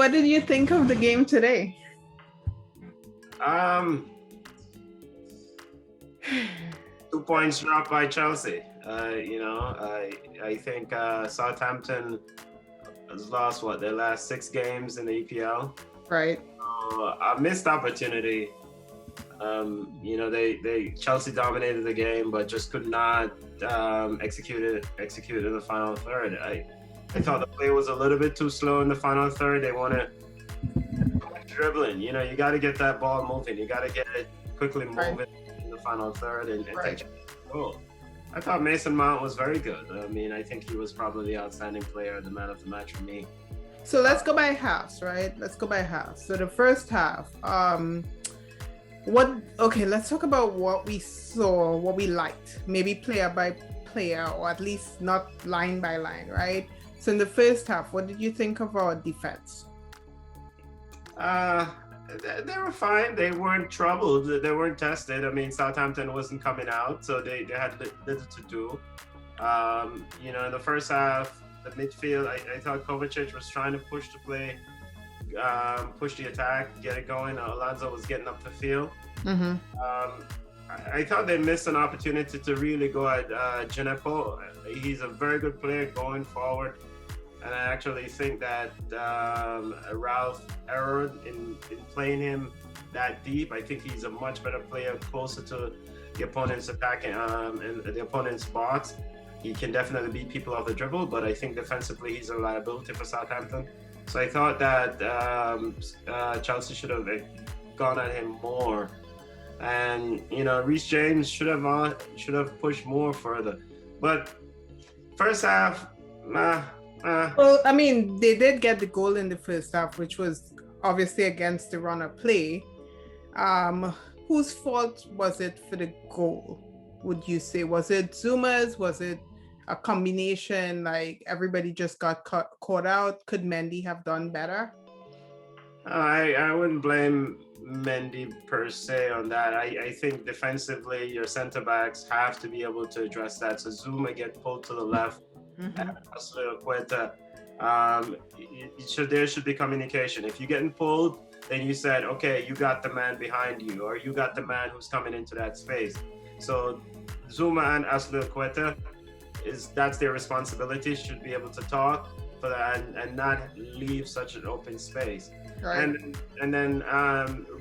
what did you think of the game today? Um, 2 points dropped by Chelsea. I think Southampton has lost their last 6 games in the EPL. Right. A missed opportunity. They Chelsea dominated the game, but just could not execute it in the final third. I thought the play was a little bit too slow in the final third. They want to dribbling. You got to get that ball moving. You got to get it quickly moving in the final third and take a goal. I thought Mason Mount was very good. I mean, I think he was probably the outstanding player, the man of the match for me. So let's go by halves, right? Let's go by halves. So the first half, let's talk about what we saw, what we liked, maybe player by player, or at least not line by line, right? So in the first half, what did you think of our defense? They were fine. They weren't troubled. They weren't tested. I mean, Southampton wasn't coming out, so they had little to do. In the first half, the midfield, I thought Kovacic was trying to push the play, push the attack, get it going. Alonso was getting up the field. Mm-hmm. I thought they missed an opportunity to really go at Djenepo. He's a very good player going forward. And I actually think that Ralph erred in playing him that deep. I think he's a much better player closer to the opponent's attack and the opponent's box. He can definitely beat people off the dribble, but I think defensively he's a liability for Southampton. So I thought that Chelsea should have gone at him more. And, Reece James should have pushed more further. But first half, Well, I mean, they did get the goal in the first half, which was obviously against the runner play. Whose fault was it for the goal, would you say? Was it Zouma's? Was it a combination, like everybody just got caught out? Could Mendy have done better? I wouldn't blame Mendy per se on that. I think defensively, your center backs have to be able to address that. So Zouma get pulled to the left. There should be communication. If you're getting pulled, then you said, okay, you got the man behind you, or you got the man who's coming into that space. So Zouma and Azpilicueta, that's their responsibility, should be able to talk for that and not leave such an open space. Right. And then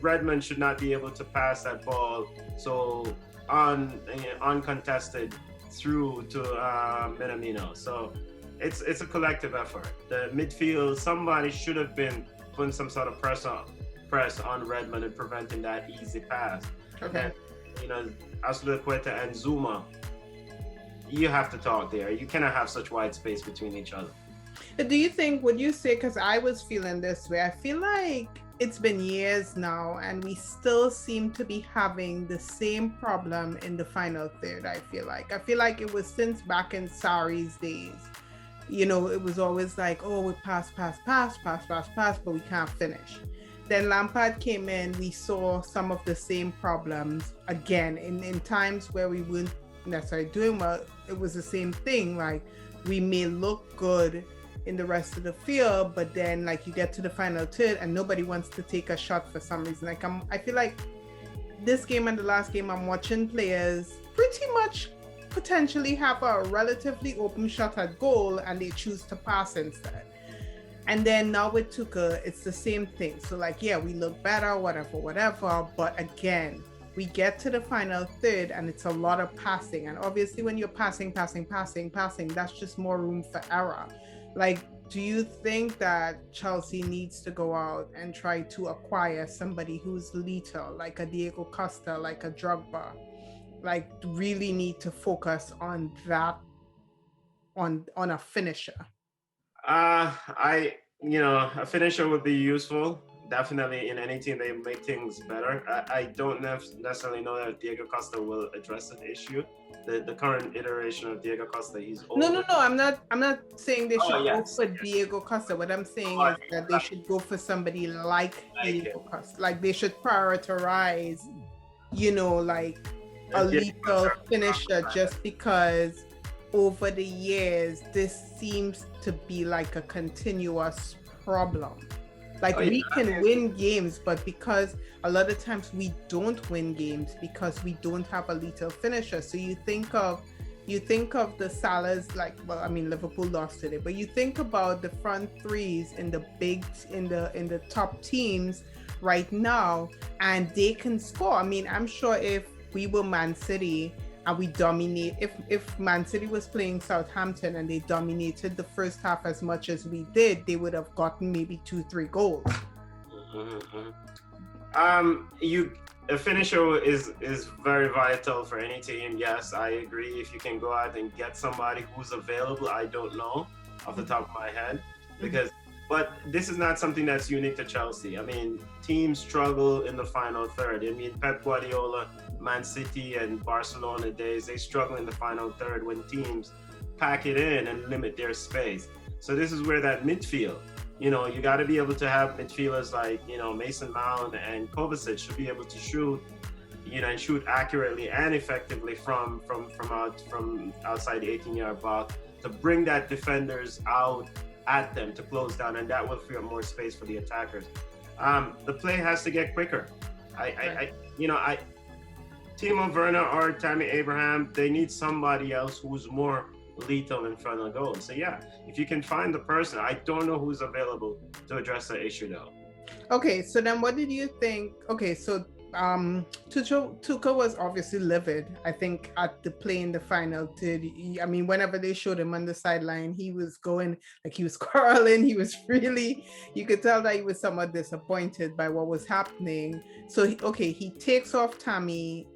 Redmond should not be able to pass that ball so uncontested through to Minamino. So it's a collective effort. The midfield, somebody should have been putting some sort of press on Redmond and preventing that easy pass. Okay. And, Azpilicueta and Zouma, you have to talk there. You cannot have such wide space between each other. Do you think, would you say, because I was feeling this way, I feel like it's been years now and we still seem to be having the same problem in the final third. I feel like it was since back in Sarri's days. It was always like, oh, we pass, but we can't finish. Then Lampard came in, we saw some of the same problems again in times where we weren't necessarily doing well. It was the same thing. Like, we may look good in the rest of the field, but then like you get to the final third and nobody wants to take a shot for some reason. Like I feel like this game and the last game, I'm watching players pretty much potentially have a relatively open shot at goal and they choose to pass instead. And then now with Tuchel, it's the same thing. So like, yeah, we look better, whatever. But again, we get to the final third and it's a lot of passing. And obviously when you're passing, that's just more room for error. Like, do you think that Chelsea needs to go out and try to acquire somebody who's lethal, like a Diego Costa, like a Drogba? Like, really need to focus on that, on a finisher? A finisher would be useful. Definitely in any team, they make things better. I don't necessarily know that Diego Costa will address that issue. The current iteration of Diego Costa, he's old. No. I'm not saying they should go for Diego Costa. What I'm saying is that they should go for somebody like Diego Costa. Like, they should prioritize, a lethal finisher, just because over the years this seems to be like a continuous problem. Like Oh, yeah. we can win games, but because a lot of times we don't win games because we don't have a lethal finisher. So you think of the Salahs, like, well, I mean Liverpool lost today, but you think about the front threes in the top teams right now, and they can score. I mean, I'm sure if we were Man City and we dominate, if Man City was playing Southampton and they dominated the first half as much as we did, they would have gotten maybe 2-3 goals. A finisher is very vital for any team. Yes, I agree. If you can go out and get somebody who's available, I don't know off the top of my head, but this is not something that's unique to Chelsea. I mean, teams struggle in the final third. I mean, Pep Guardiola, Man City and Barcelona days, they struggle in the final third when teams pack it in and limit their space. So this is where that midfield, you got to be able to have midfielders like, Mason Mount and Kovacic should be able to shoot, and shoot accurately and effectively from outside the 18-yard box to bring that defenders out at them to close down, and that will free up more space for the attackers. The play has to get quicker. Timo Werner or Tammy Abraham, they need somebody else who's more lethal in front of goal. So yeah, if you can find the person, I don't know who's available to address the issue though. Okay, so then what did you think? Okay, so Tuchel was obviously livid, I think, at the play in the final. I mean, whenever they showed him on the sideline, he was going, like, he was quarreling. He was really, you could tell that he was somewhat disappointed by what was happening. So he takes off Tammy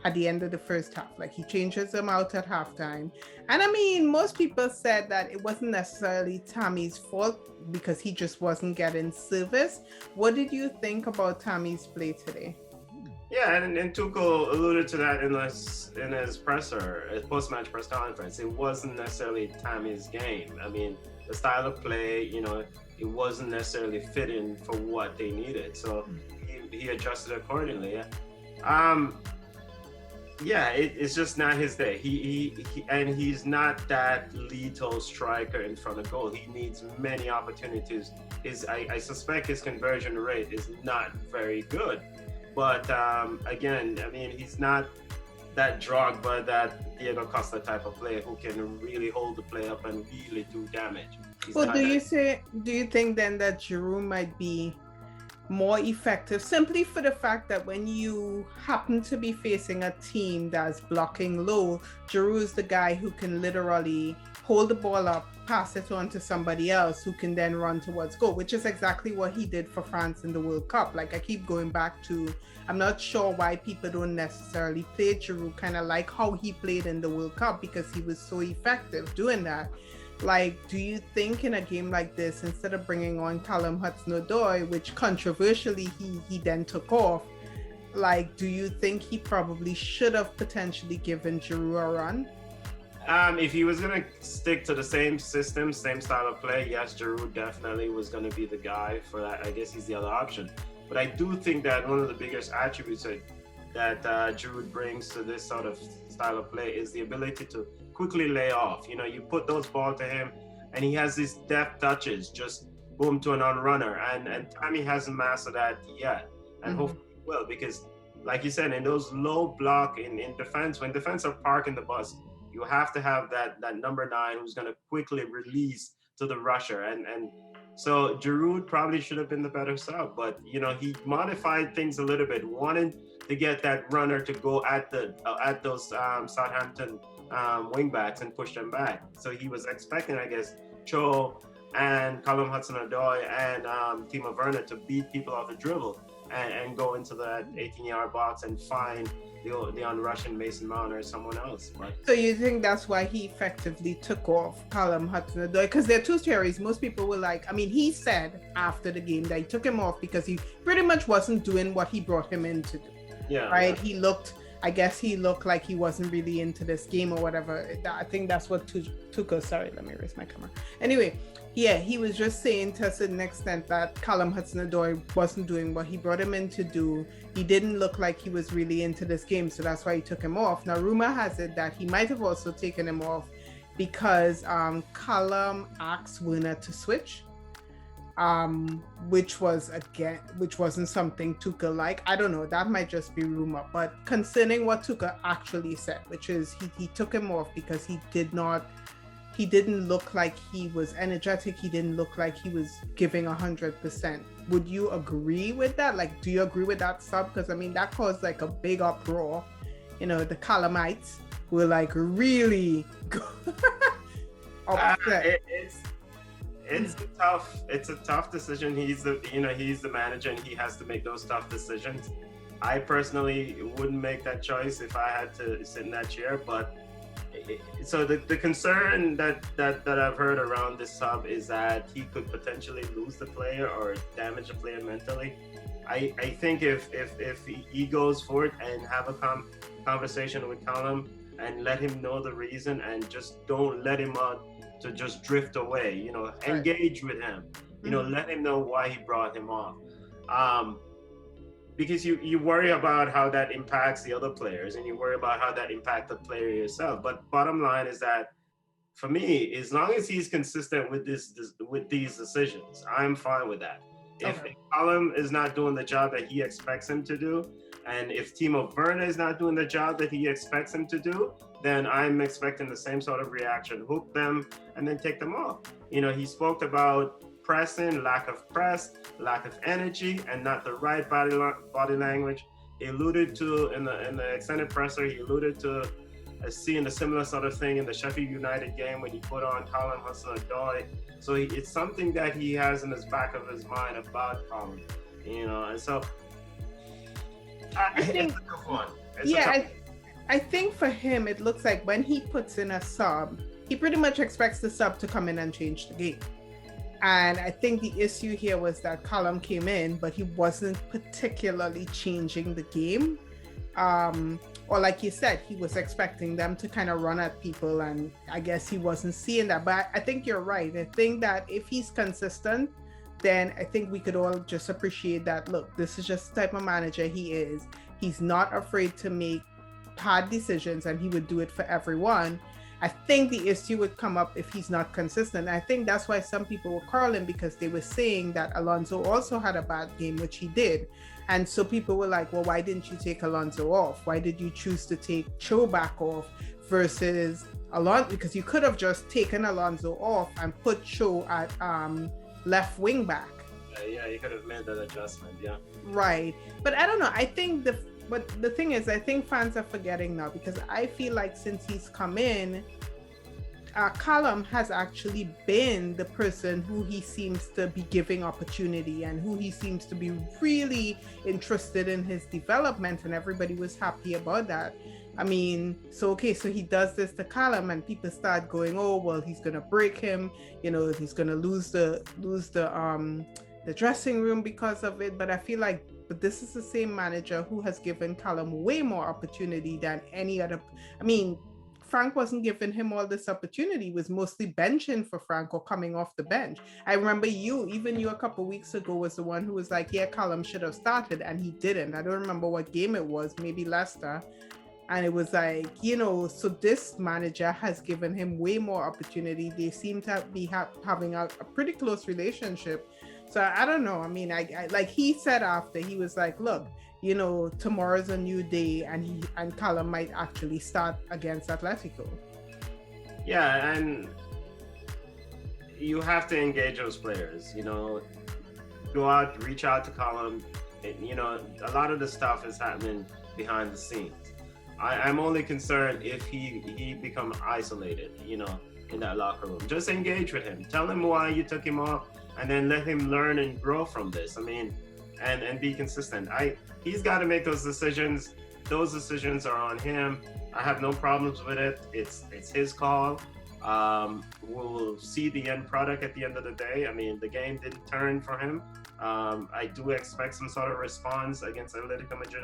at the end of the first half. Like, he changes him out at halftime. And I mean, most people said that it wasn't necessarily Tammy's fault because he just wasn't getting service. What did you think about Tammy's play today? Yeah, and Tuchel alluded to that in his post-match press conference. It wasn't necessarily Tammy's game. I mean, the style of play, it wasn't necessarily fitting for what they needed. So he adjusted accordingly. Yeah. It's just not his day. He's not that lethal striker in front of goal. He needs many opportunities. I suspect his conversion rate is not very good. But again, I mean, he's not that Drogba, that Diego Costa type of player who can really hold the play up and really do damage. Do you think then that Giroud might be more effective simply for the fact that when you happen to be facing a team that's blocking low, Giroud is the guy who can literally hold the ball up, pass it on to somebody else who can then run towards goal, which is exactly what he did for France in the World Cup. Like, I keep going back to, I'm not sure why people don't necessarily play Giroud kind of like how he played in the World Cup, because he was so effective doing that. Like, do you think in a game like this, instead of bringing on Callum Hudson-Odoi, which controversially he then took off, like, do you think he probably should have potentially given Giroud a run? If he was going to stick to the same system, same style of play, yes, Giroud definitely was going to be the guy for that. I guess he's the other option. But I do think that one of the biggest attributes that Giroud brings to this sort of style of play is the ability to quickly lay off. You put those balls to him, and he has these deft touches, just boom to an on-runner. And Tammy hasn't mastered that yet. And hopefully he will, because like you said, in those low block in defense, when defense are parking the bus, you have to have that number 9 who's going to quickly release to the rusher. And so Giroud probably should have been the better sub, but he modified things a little bit, wanting to get that runner to go at those Southampton wingbacks and push them back. So he was expecting, I guess, Cho and Callum Hudson-Odoi and Timo Werner to beat people off the dribble and go into that 18-yard box and find the on-rushing Mason Mount or someone else. But so you think that's why he effectively took off Callum Hudson-Odoi? Because there are two theories. Most people were like, I mean, he said after the game that he took him off because he pretty much wasn't doing what he brought him in to do. Yeah. Right? Yeah. I guess he looked like he wasn't really into this game or whatever. I think that's what Tuchel, sorry, let me raise my camera. Anyway, yeah, he was just saying to a certain extent that Callum Hudson-Odoi wasn't doing what he brought him in to do. He didn't look like he was really into this game, so that's why he took him off. Now, rumor has it that he might have also taken him off because Callum asked Werner to switch. which wasn't something Tuchel like. I don't know, that might just be rumor, but concerning what Tuchel actually said, which is he took him off because he didn't look like he was energetic. He didn't look like he was giving 100%. Would you agree with that? Like, do you agree with that sub? Because I mean, that caused like a big uproar. You know, the Callamites were like really upset. It's a tough decision. He's the manager, and he has to make those tough decisions. I personally wouldn't make that choice if I had to sit in that chair, but so the concern that I've heard around this sub is that he could potentially lose the player or damage the player mentally. I think if he goes for it and have a conversation with Callum and let him know the reason, and just don't let him to just drift away, you know, engage with him, you know, let him know why he brought him off. Because you worry about how that impacts the other players, and you worry about how that impacts the player yourself. But bottom line is that, for me, as long as he's consistent with with these decisions, I'm fine with that. If Callum is not doing the job that he expects him to do, and if Timo Werner is not doing the job that he expects him to do, then I'm expecting the same sort of reaction. Hook them and then take them off. You know, he spoke about pressing, lack of press, lack of energy, and not the right body language. He alluded to in the extended presser, he alluded to seeing a similar sort of thing in the Sheffield United game when he put on Callum Hudson-Odoi. So it's something that he has in his back of his mind about Callum, you know. And so I think it's a tough one. I think for him, it looks like when he puts in a sub, he pretty much expects the sub to come in and change the game. And I think the issue here was that Callum came in, but he wasn't particularly changing the game. Or like you said, he was expecting them to kind of run at people, and I guess he wasn't seeing that. But I think you're right. I think that if he's consistent, then I think we could all just appreciate that, look, this is just the type of manager he is. He's not afraid to make hard decisions, and he would do it for everyone. I think the issue would come up if he's not consistent. I think that's why some people were quarreling, because they were saying that Alonso also had a bad game, which he did. And so people were like, well, why didn't you take Alonso off? Why did you choose to take Cho back off versus Alonso? Because you could have just taken Alonso off and put Cho at left wing back. Yeah, you could have made that adjustment, yeah. Right. But I don't know. But the thing is, I think fans are forgetting now, because I feel like since he's come in, Callum has actually been the person who he seems to be giving opportunity, and who he seems to be really interested in his development, and everybody was happy about that. I mean, so he does this to Callum, and people start going, oh, well, he's gonna break him, you know, he's gonna lose the dressing room because of it. But I feel like, but this is the same manager who has given Callum way more opportunity than any other. I mean, Frank wasn't giving him all this opportunity. He was mostly benching for Frank or coming off the bench. I remember you a couple of weeks ago was the one who was like, yeah, Callum should have started, and he didn't. I don't remember what game it was, maybe Leicester. And it was like, you know, so this manager has given him way more opportunity. They seem to be having a pretty close relationship. So I don't know. I mean, I like he said after, he was like, look, you know, tomorrow's a new day, and Callum might actually start against Atletico. Yeah, and you have to engage those players, you know, go out, reach out to Callum. You know, a lot of the stuff is happening behind the scenes. I'm only concerned if he become isolated, you know, in that locker room. Just engage with him. Tell him why you took him off, and then let him learn and grow from this. I mean, and be consistent. He's got to make those decisions. Those decisions are on him. I have no problems with it. It's his call. We'll see the end product at the end of the day. I mean, the game didn't turn for him. I do expect some sort of response against Athletico Madrid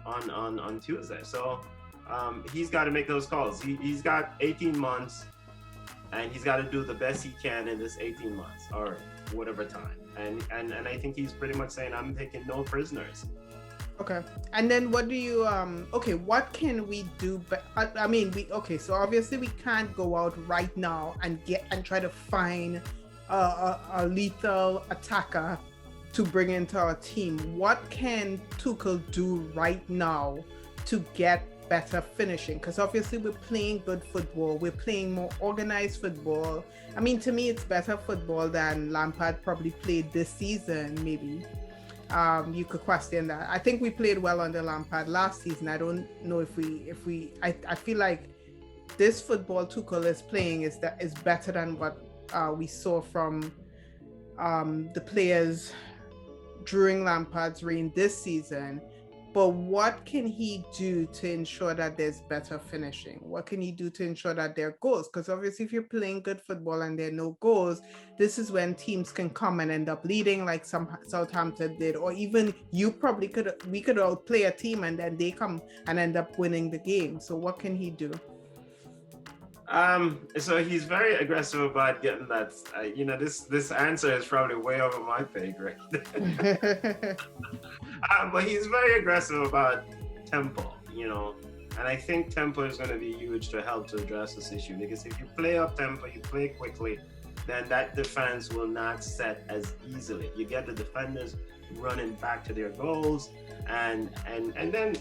on Tuesday. So he's got to make those calls. He's got 18 months, and he's got to do the best he can in this 18 months or whatever time. And I think he's pretty much saying, I'm taking no prisoners. Okay. And then what do you what can we do? But I mean, so obviously we can't go out right now and try to find a lethal attacker to bring into our team. What can Tuchel do right now to get better finishing? Because obviously we're playing good football, we're playing more organized football. I mean, to me, it's better football than Lampard probably played this season, maybe. You could question that. I think we played well under Lampard last season. I don't know I feel like this football Tuchel is playing is better than what we saw from the players during Lampard's reign this season. But what can he do to ensure that there's better finishing? What can he do to ensure that there are goals? Because obviously if you're playing good football and there are no goals, this is when teams can come and end up leading like some Southampton did, or even we could outplay a team and then they come and end up winning the game. So what can he do? So he's very aggressive about getting that. This answer is probably way over my pay grade. But he's very aggressive about tempo, and I think tempo is going to be huge to help to address this issue, because if you play up tempo, you play quickly, then that defense will not set as easily. You get the defenders running back to their goals, and then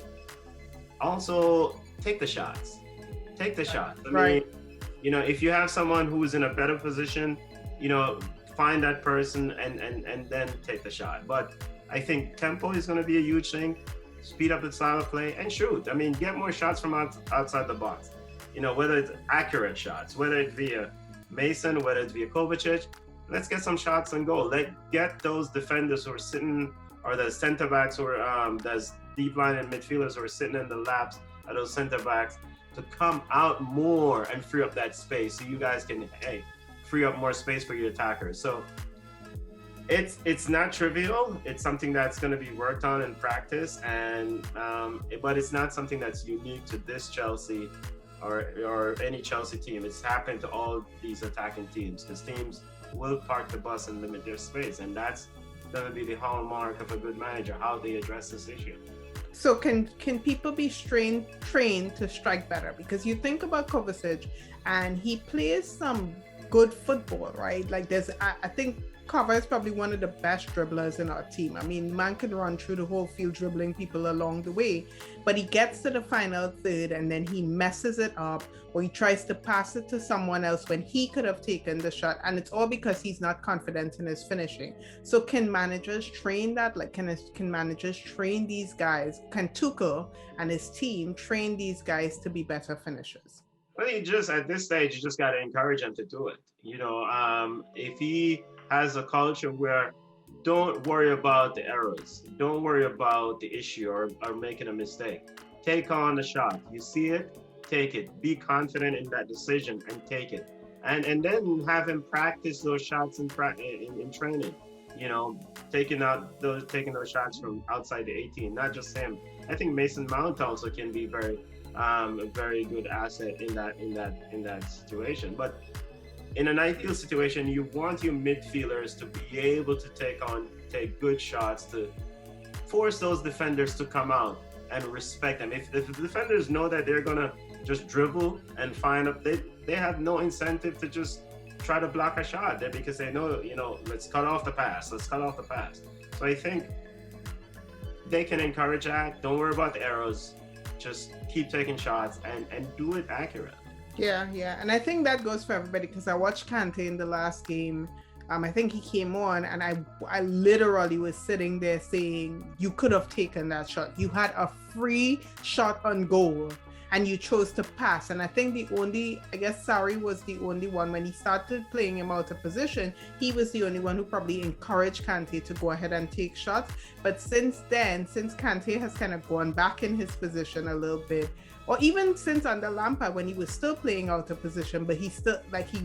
also take the shots. Take the shot. Right. If you have someone who's in a better position, find that person and then take the shot. But I think tempo is going to be a huge thing. Speed up the style of play and shoot. I mean, get more shots from outside the box. Whether it's accurate shots, whether it's via Mason, whether it's via Kovacic, let's get some shots and goal. Get those defenders who are sitting, or the center backs or those deep line and midfielders who are sitting in the laps of those center backs, to come out more and free up that space, so you guys can free up more space for your attackers. So it's not trivial. It's something that's going to be worked on in practice, but it's not something that's unique to this Chelsea or any Chelsea team. It's happened to all these attacking teams, because teams will park the bus and limit their space, and that's going to be the hallmark of a good manager, how they address this issue. So can people be trained to strike better? Because you think about Kovacic, and he plays some good football, right? Like I think Kova is probably one of the best dribblers in our team. I mean, man can run through the whole field dribbling people along the way, but he gets to the final third and then he messes it up, or he tries to pass it to someone else when he could have taken the shot, and it's all because he's not confident in his finishing. So can managers train that? Like, can managers train these guys? Can Tuchel and his team train these guys to be better finishers? Well, at this stage, you just got to encourage him to do it. If he has a culture where don't worry about the errors, don't worry about the issue or making a mistake. Take on the shot. You see it, take it. Be confident in that decision and take it. And then have him practice those shots in training. Taking those shots from outside the 18, not just him. I think Mason Mount also can be a very good asset in that situation. But in an ideal situation, you want your midfielders to be able to take good shots, to force those defenders to come out and respect them. If the defenders know that they're gonna just dribble and find up, they have no incentive to just try to block a shot there, because they know, let's cut off the pass. So I think they can encourage that. Don't worry about the arrows. Just keep taking shots and do it accurate. Yeah. And I think that goes for everybody, because I watched Kante in the last game. I think he came on and I literally was sitting there saying, you could have taken that shot. You had a free shot on goal and you chose to pass. And I think Sarri was the only one, when he started playing him out of position, he was the only one who probably encouraged Kante to go ahead and take shots. But since then, since Kante has kind of gone back in his position a little bit, or even since under Lampard when he was still playing out of position, but he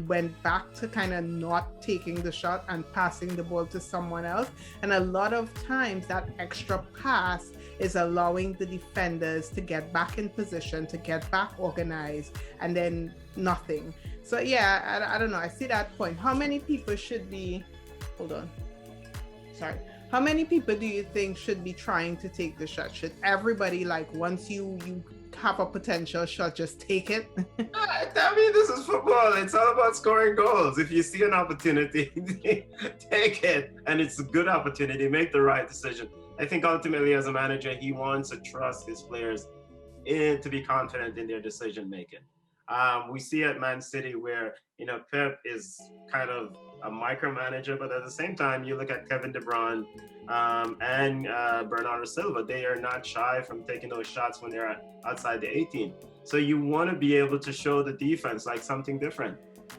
went back to kind of not taking the shot and passing the ball to someone else. And a lot of times that extra pass is allowing the defenders to get back in position, to get back organized, and then nothing. So yeah, I don't know. I see that point. How many people should be, how many people do you think should be trying to take the shot? Should everybody, like, once you have a potential shot, just take it. I mean, this is football. It's all about scoring goals. If you see an opportunity, take it. And it's a good opportunity. Make the right decision. I think ultimately, as a manager, he wants to trust his players to be confident in their decision making. We see at Man City where, Pep is kind of a micromanager, but at the same time, you look at Kevin De Bruyne and Bernardo Silva, they are not shy from taking those shots when they're outside the 18. So you want to be able to show the defense like something different,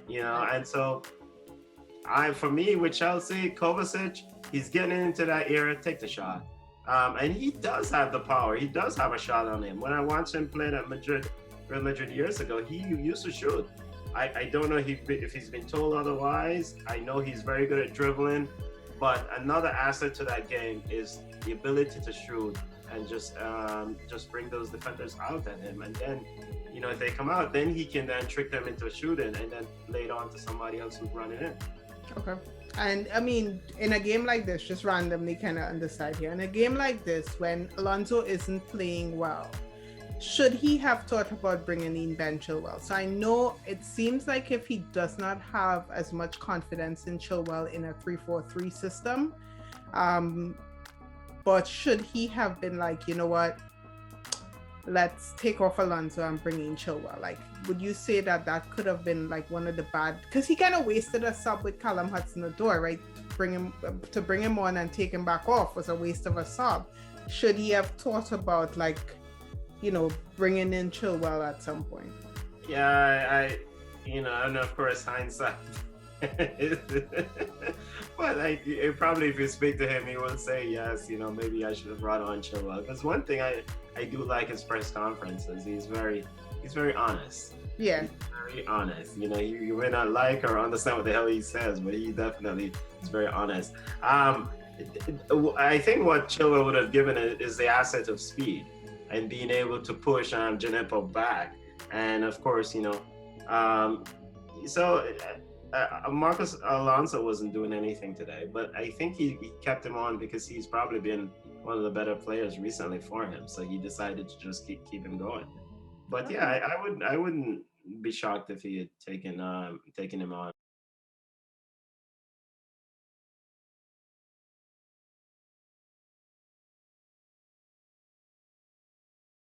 and so for me with Chelsea, Kovacic, he's getting into that era, take the shot. And he does have the power. He does have a shot on him. When I watched him play at Real Madrid years ago, he used to shoot. I don't know if he's been told otherwise. I know he's very good at dribbling, but another asset to that game is the ability to shoot and just bring those defenders out at him. And then, if they come out, then he can then trick them into shooting and then lay it on to somebody else who's running in. Okay. And I mean, in a game like this, just randomly kind of on the side here, in a game like this, when Alonso isn't playing well, should he have thought about bringing in Ben Chilwell? So I know it seems like if he does not have as much confidence in Chilwell in a 3-4-3 system, but should he have been like, you know what, let's take off Alonso and bring in Chilwell? Like, would you say that could have been like one of the bad, because he kind of wasted a sub with Callum Hudson-Odoi, right? To bring him on and take him back off was a waste of a sub. Should he have thought about like, bringing in Chilwell at some point? Yeah, and of course hindsight. But probably if you speak to him, he will say yes. Maybe I should have brought on Chilwell. Because one thing I do like his press conferences. He's very honest. Yeah. He's very honest. You may not like or understand what the hell he says, but he definitely is very honest. I think what Chilwell would have given it is the asset of speed and being able to push Gineppo back. And of course, Marcos Alonso wasn't doing anything today, but I think he kept him on because he's probably been one of the better players recently for him. So he decided to just keep him going. But yeah, I wouldn't be shocked if he had taken him on.